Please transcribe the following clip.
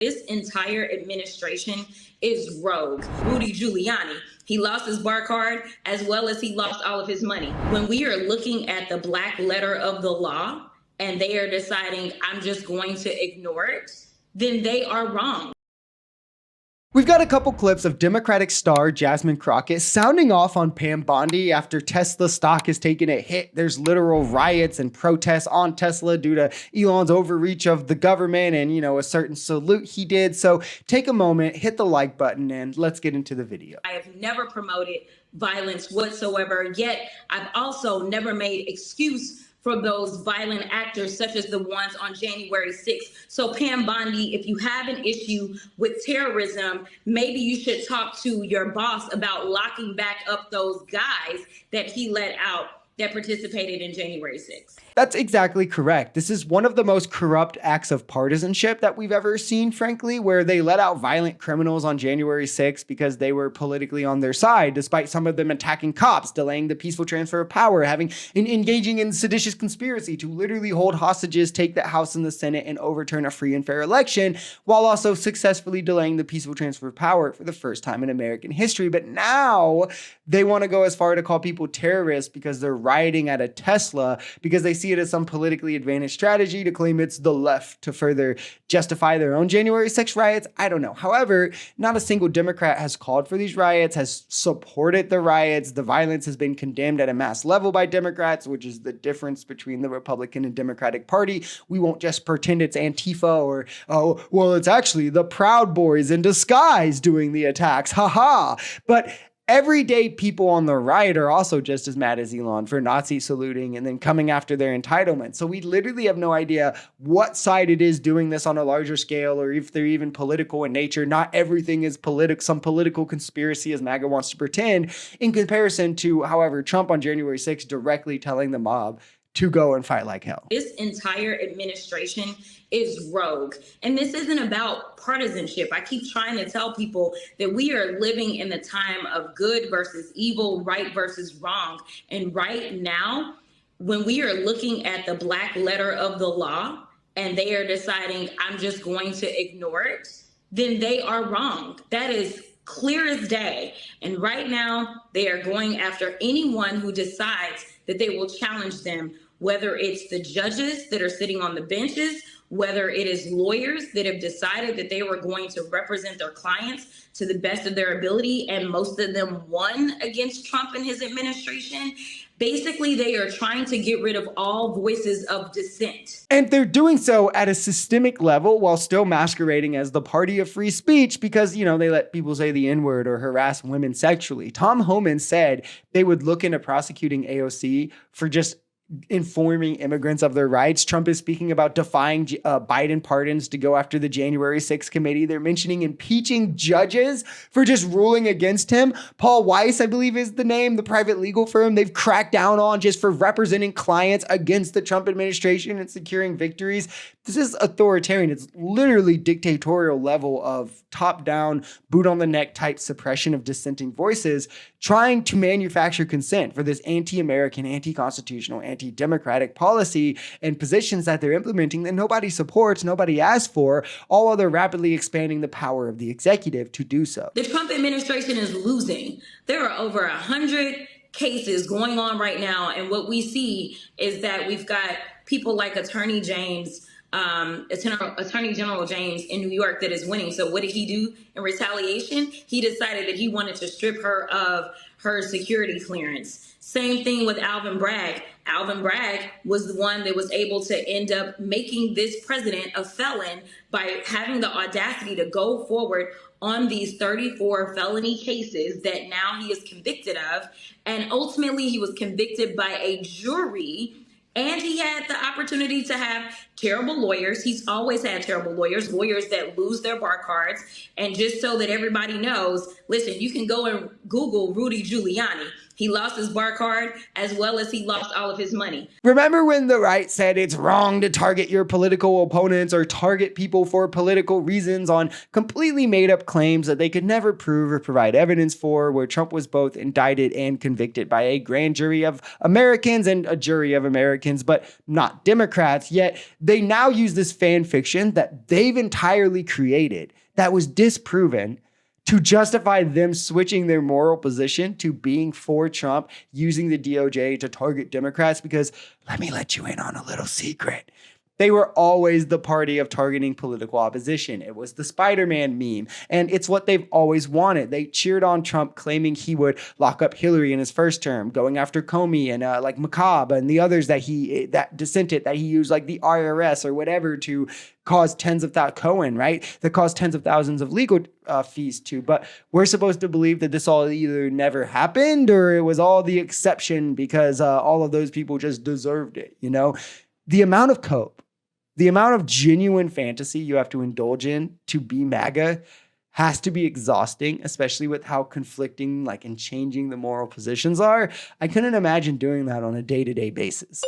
This entire administration is rogue. Rudy Giuliani, he lost his bar card as well as he lost all of his money. When we are looking at the black letter of the law and they are deciding, I'm just going to ignore it, then they are wrong. We've got a couple clips of Democratic star Jasmine Crockett sounding off on Pam Bondi after Tesla stock has taken a hit. There's literal riots and protests on Tesla due to Elon's overreach of the government and, a certain salute he did. So take a moment, hit the like button, and let's get into the video. I have never promoted violence whatsoever, yet I've also never made excuse for those violent actors such as the ones on January 6th. So Pam Bondi, if you have an issue with terrorism, maybe you should talk to your boss about locking back up those guys that he let out that participated in January 6th. That's exactly correct. This is one of the most corrupt acts of partisanship that we've ever seen, frankly, where they let out violent criminals on January 6th because they were politically on their side, despite some of them attacking cops, delaying the peaceful transfer of power, engaging in seditious conspiracy to literally hold hostages, take the House and the Senate, and overturn a free and fair election, while also successfully delaying the peaceful transfer of power for the first time in American history. But now they want to go as far to call people terrorists because they're rioting at a Tesla, because they see it as some politically advantaged strategy to claim it's the left to further justify their own January 6th riots. I don't know. However, not a single Democrat has called for these riots, has supported the riots. The violence has been condemned at a mass level by Democrats, which is the difference between the Republican and Democratic Party. We won't just pretend it's Antifa or, oh, well, it's actually the Proud Boys in disguise doing the attacks. Haha. But everyday people on the right are also just as mad as Elon for Nazi saluting and then coming after their entitlement. So we literally have no idea what side it is doing this on a larger scale, or if they're even political in nature. Not everything is some political conspiracy as MAGA wants to pretend, in comparison to, however, Trump on January 6th directly telling the mob to go and fight like hell. This entire administration is rogue. And this isn't about partisanship. I keep trying to tell people that we are living in the time of good versus evil, right versus wrong. And right now, when we are looking at the black letter of the law and they are deciding, I'm just going to ignore it, then they are wrong. That is clear as day. And right now, they are going after anyone who decides that they will challenge them, whether it's the judges that are sitting on the benches, whether it is lawyers that have decided that they were going to represent their clients to the best of their ability, and most of them won against Trump and his administration. Basically, they are trying to get rid of all voices of dissent. And they're doing so at a systemic level while still masquerading as the party of free speech because, they let people say the N-word or harass women sexually. Tom Homan said they would look into prosecuting AOC for just informing immigrants of their rights. Trump is speaking about defying Biden pardons to go after the January 6th committee. They're mentioning impeaching judges for just ruling against him. Paul Weiss, I believe is the name, the private legal firm they've cracked down on just for representing clients against the Trump administration and securing victories. This is authoritarian. It's literally dictatorial level of top-down, boot-on-the-neck type suppression of dissenting voices, trying to manufacture consent for this anti-American, anti-constitutional, anti-democratic policy and positions that they're implementing that nobody supports, nobody asked for, all while they're rapidly expanding the power of the executive to do so. The Trump administration is losing. There are over 100 cases going on right now, and what we see is that we've got people like Attorney General James in New York that is winning. So what did he do in retaliation? He decided that he wanted to strip her of her security clearance. Same thing with Alvin Bragg. Alvin Bragg was the one that was able to end up making this president a felon by having the audacity to go forward on these 34 felony cases that now he is convicted of. And ultimately, he was convicted by a jury. And he had the opportunity to have terrible lawyers. He's always had terrible lawyers, lawyers that lose their bar cards. And just so that everybody knows, listen, you can go and Google Rudy Giuliani. He lost his bar card as well as he lost all of his money. Remember when the right said it's wrong to target your political opponents or target people for political reasons on completely made up claims that they could never prove or provide evidence for, where Trump was both indicted and convicted by a grand jury of Americans and a jury of Americans Republicans, but not Democrats. Yet they now use this fan fiction that they've entirely created that was disproven to justify them switching their moral position to being for Trump, using the DOJ to target Democrats. Because let me let you in on a little secret. They were always the party of targeting political opposition. It was the Spider-Man meme, and it's what they've always wanted. They cheered on Trump, claiming he would lock up Hillary in his first term, going after Comey and like McCabe and the others that he used, like the IRS or whatever, to cause Cohen, right? That caused tens of thousands of legal fees to. But we're supposed to believe that this all either never happened or it was all the exception because all of those people just deserved it. You know, the amount of cope, the amount of genuine fantasy you have to indulge in to be MAGA has to be exhausting, especially with how conflicting, like, and changing the moral positions are. I couldn't imagine doing that on a day-to-day basis.